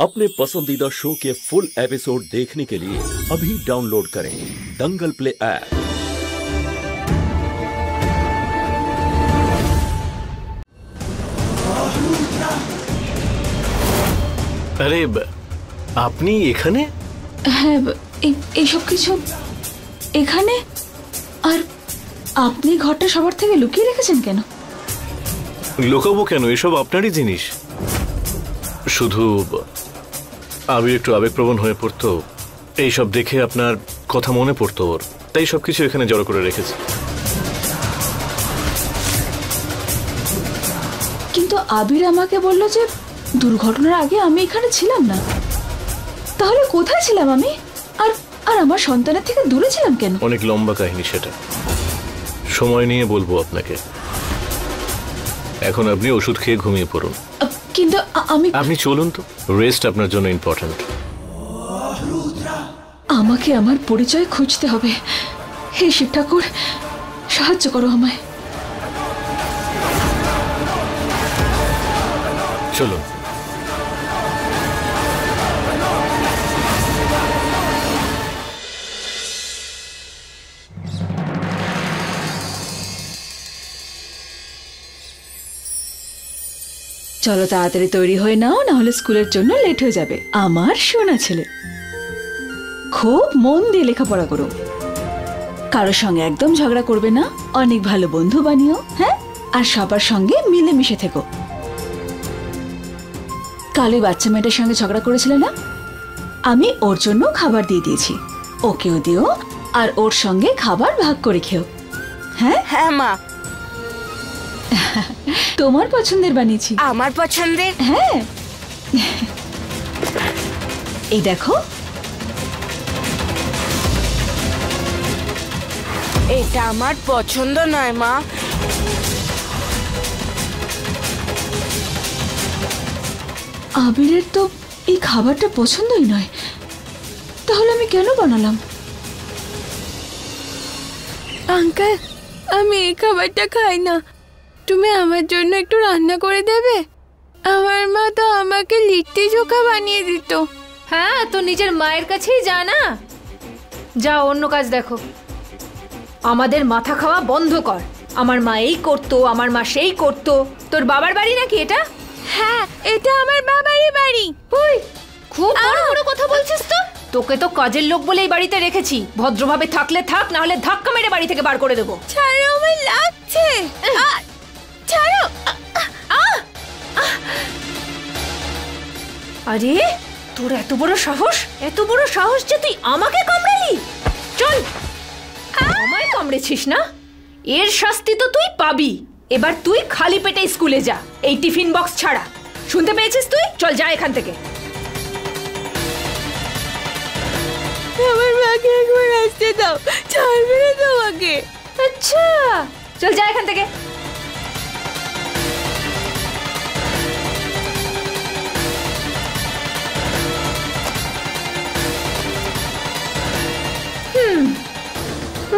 अपने पसंदीदा शो के फुल एपिसोड देखने के लिए अभी डाउनलोड करें दंगल प्ले ऐप। আরে আপনি এখানে? হ্যাঁ, এইসব কিছু এখানে। আর আপনি ঘরটা সবার থেকে লুকিয়ে রেখেছেন কেন? লুকাবো কেন? এসব আপনারই জিনিস। শুধু আবির একটু আবেগপ্রবণ হয়ে পড়তো, এইসব দেখে আপনার কথা মনে পড়তো ওর, তাই সবকিছু এখানে জড়ো করে রেখেছি। কিন্তু আবির আমাকে বলল যে দুর্ঘটনার আগে আমি এখানে ছিলাম না। তাহলে কোথায় ছিলাম আমি? আর আর আমার সন্তানের থেকে দূরে ছিলাম কেন? অনেক লম্বা কাহিনী, সেটা সময় নিয়ে বলবো আপনাকে। এখন আপনি ওষুধ খেয়ে ঘুমিয়ে পড়ুন। কিন্তু আপনি চলুন তো, রেস্ট আপনার জন্য ইম্পর্ট্যান্ট। আমাকে আমার পরিচয় খুঁজতে হবে। হে শিব ঠাকুর, সাহায্য করো আমায়। চলুন। চলো তাড়াতাড়ি তৈরি হয়ে নাও, না হলে স্কুলের জন্য লেট হয়ে যাবে। আমার সোনা ছেলে, খুব মন দিয়ে লেখাপড়া করো, কারোর সঙ্গে একদম ঝগড়া করবে না, অনেক ভালো বন্ধু বানিও, হ্যাঁ? আর সবার সঙ্গে মিলেমিশে থেকো। কাল ওই বাচ্চা মেয়েটার সঙ্গে ঝগড়া করেছিলে না? আমি ওর জন্য খাবার দিয়ে দিয়েছি, ওকেও দিও, আর ওর সঙ্গে খাবার ভাগ করে খেও। হ্যাঁ হ্যাঁ মা, তোমার পছন্দের বানিয়েছি। আমার পছন্দের? হ্যাঁ, এই দেখো। এটা আমার পছন্দ নয় মা। আবিরের তো এই খাবারটা পছন্দই নয়, তাহলে আমি কেন বানালাম? আঙ্কেল, আমি এই খাবারটা খাই না, তুমি আমার জন্য একটু রান্না করে দেবে? আমার মা তো আমাকে লিট্টি চোখা বানিয়ে দিত। হ্যাঁ, তো নিজের মায়ের কাছেই যা না, যা অন্য কাজ দেখো। আমাদের মাথা খাওয়া বন্ধ কর। আমার মা এই করতো, আমার মা সেই করতো। তোর বাবার বাড়ি নাকি এটা? হ্যাঁ, এটা আমার বাবারই বাড়ি। ওই খুব বড় বড় কথা বলছিস তো। তোকে তো কাজের লোক বলে এই বাড়িতে রেখেছি, ভদ্রভাবে থাকলে থাক, না হলে ধাক্কা মেরে বাড়ি থেকে বার করে দেবো। ছাড়ো, আমার লাগছে। ছাড়ো। আরে তোর এত বড় সাহস, এত বড় সাহস যে তুই আমাকে কামড়ালি? চল, আমায় কামড়েছিস না, এর শাস্তি তো তুই পাবি। এবার তুই খালি পেটে স্কুলে যা, এই টিফিন বক্স ছাড়া। শুনতে পেয়েছিস তুই? চল যা এখান থেকে। আমার মাকে একবার আসতে দাও, ছাড়বে না তোমাকে। আচ্ছা চল যা এখান থেকে।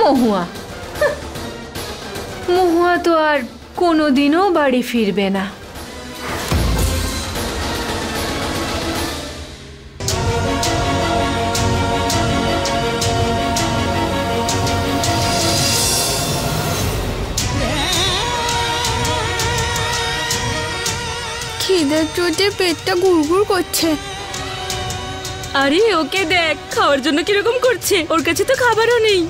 মহুয়া, মহুয়া তো আর কোনোদিনও বাড়ি ফিরবে না। খিদের চোটে পেটটা গুড়গুড় করছে। আরে ওকে দেখ, খাওয়ার জন্য কিরকম করছে, ওর কাছে তো খাবারও নেই।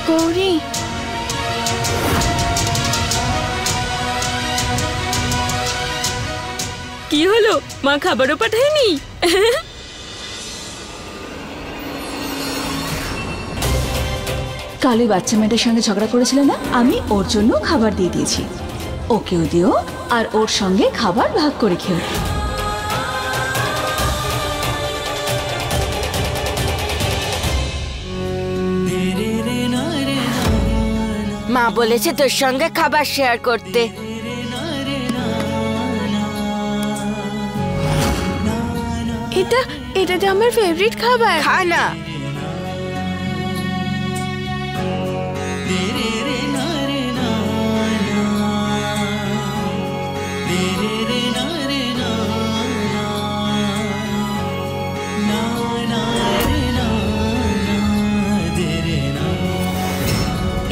গৌরী, কি হলো? মা খাবারও পাঠায়নি? কাল ওই বাচ্চা মেয়েটার সঙ্গে ঝগড়া করেছিলে না? আমি ওর জন্য খাবার দিয়ে দিয়েছি, ওকেও দিও, আর ওর সঙ্গে খাবার ভাগ করে খেও। মা বলেছে তোর সঙ্গে খাবার শেয়ার করতে। এটা এটা তো আমার ফেভারিট খাবার। খা না।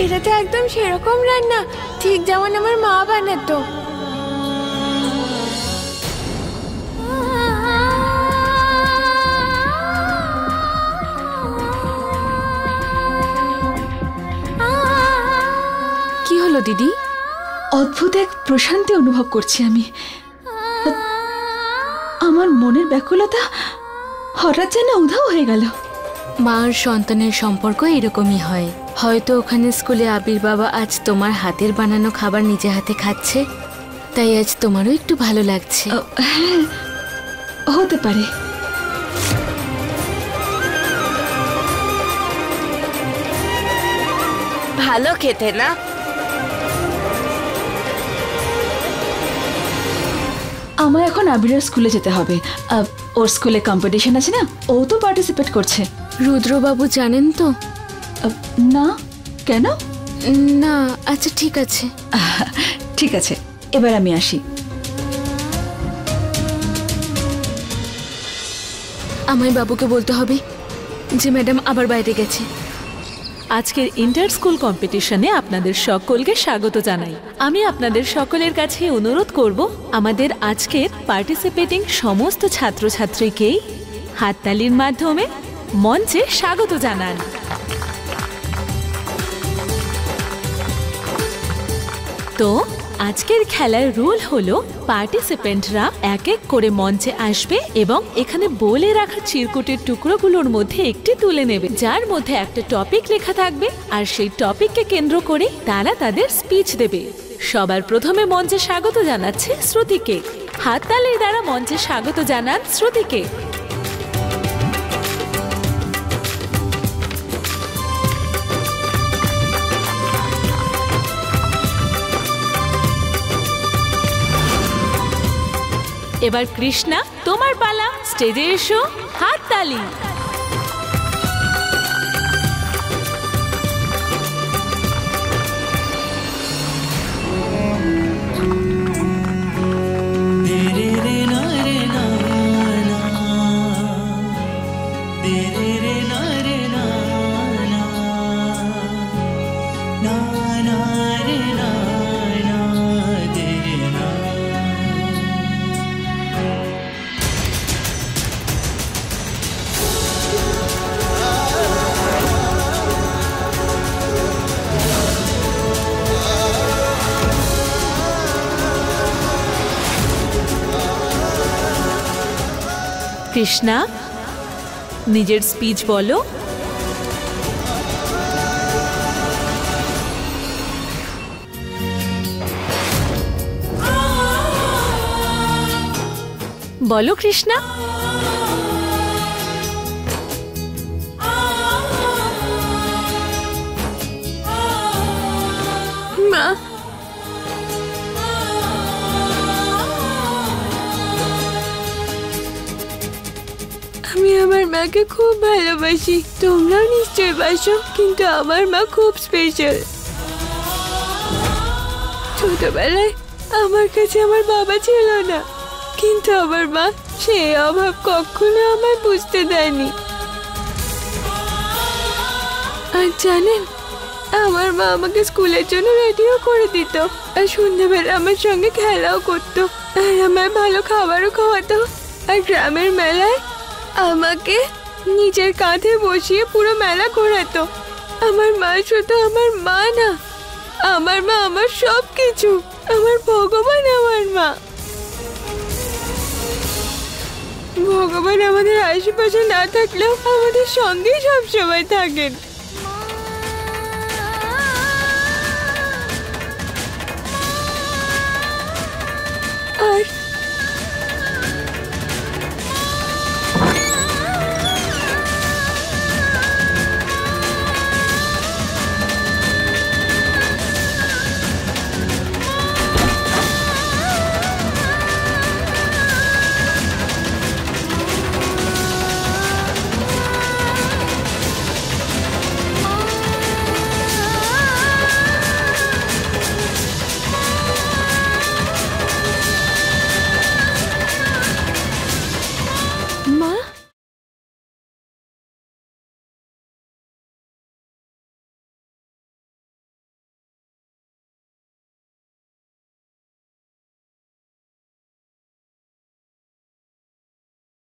এটা তো একদম সেরকম রান্না, ঠিক যেমন আমার মা বানাতো। কি হলো দিদি? অদ্ভুত এক প্রশান্তি অনুভব করছি আমি। আমার মনের ব্যাকুলতা হঠাৎ যেন উধাও হয়ে গেল। মা আর সন্তানের সম্পর্ক এরকমই হয়। হয়তো ওখানে স্কুলে আবির বাবা আজ তোমার হাতের বানানো খাবার নিজে হাতে খাচ্ছে, তাই আজ তোমারও একটু ভালো লাগছে। হ্যাঁ, হতে পারে। ভালো খেতে না? আমার এখন আবিরের স্কুলে যেতে হবে। ওর স্কুলে কম্পিটিশন আছে না, ও তো পার্টিসিপেট করছে। রুদ্রবাবু জানেন তো? না, কেন? না, আচ্ছা ঠিক আছে। ঠিক আছে, এবার আমি আসি। আমায় বাবুকে বলতে হবে যে ম্যাডাম আবার বাইরে গেছে। আজকের ইন্টার স্কুল কম্পিটিশনে আপনাদের সকলকে স্বাগত জানাই। আমি আপনাদের সকলের কাছে অনুরোধ করব আমাদের আজকের পার্টিসিপেটিং সমস্ত ছাত্রছাত্রীকেই হাততালির মাধ্যমে মঞ্চে স্বাগত জানান। তো আজকের খেলার রুল হলো পার্টিসিপেন্টরা এক এক করে মঞ্চে আসবে এবং এখানে বলে রাখা চিরকুটের টুকরোগুলোর মধ্যে একটি তুলে নেবে, যার মধ্যে একটা টপিক লেখা থাকবে আর সেই টপিককে কেন্দ্র করে তারা তাদের স্পিচ দেবে। সবার প্রথমে মঞ্চে স্বাগত জানাচ্ছে শ্রুতিকে। হাততালির দ্বারা মঞ্চে স্বাগত জানান শ্রুতিকে। এবার কৃষ্ণা, তোমার পালা, স্টেজে এসো। হাততালি। কৃষ্ণা, নিজের স্পিচ বলো। বলো কৃষ্ণা। মা, আমি আমার মাকে খুব ভালোবাসি, তোমরাও নিশ্চয়ই বাসো, কিন্তু আমার মা খুব স্পেশাল। ছোটবেলায় আমার কাছে আমার বাবা ছিল না, কিন্তু আমার মা সেই অভাব কখনো আমায় বুঝতে দেয়নি। আর জানেন, আমার মা আমাকে স্কুলের জন্য রেডিও করে দিত, আর সন্ধ্যাবেলা আমার সঙ্গে খেলাও করতো, আর আমায় ভালো খাবারও খাওয়াতো। আর গ্রামের মেলায় আমাকে নিজের কাঁধে বসিয়ে পুরো মেলা ঘোরাতো। আমার মা শুধু আমার মা না, আমার মা আমার সব কিছু, আমার ভগবান আমার মা। ভগবান আমাদের আশেপাশে না থাকলেও আমাদের সঙ্গেই সবসময় থাকেন।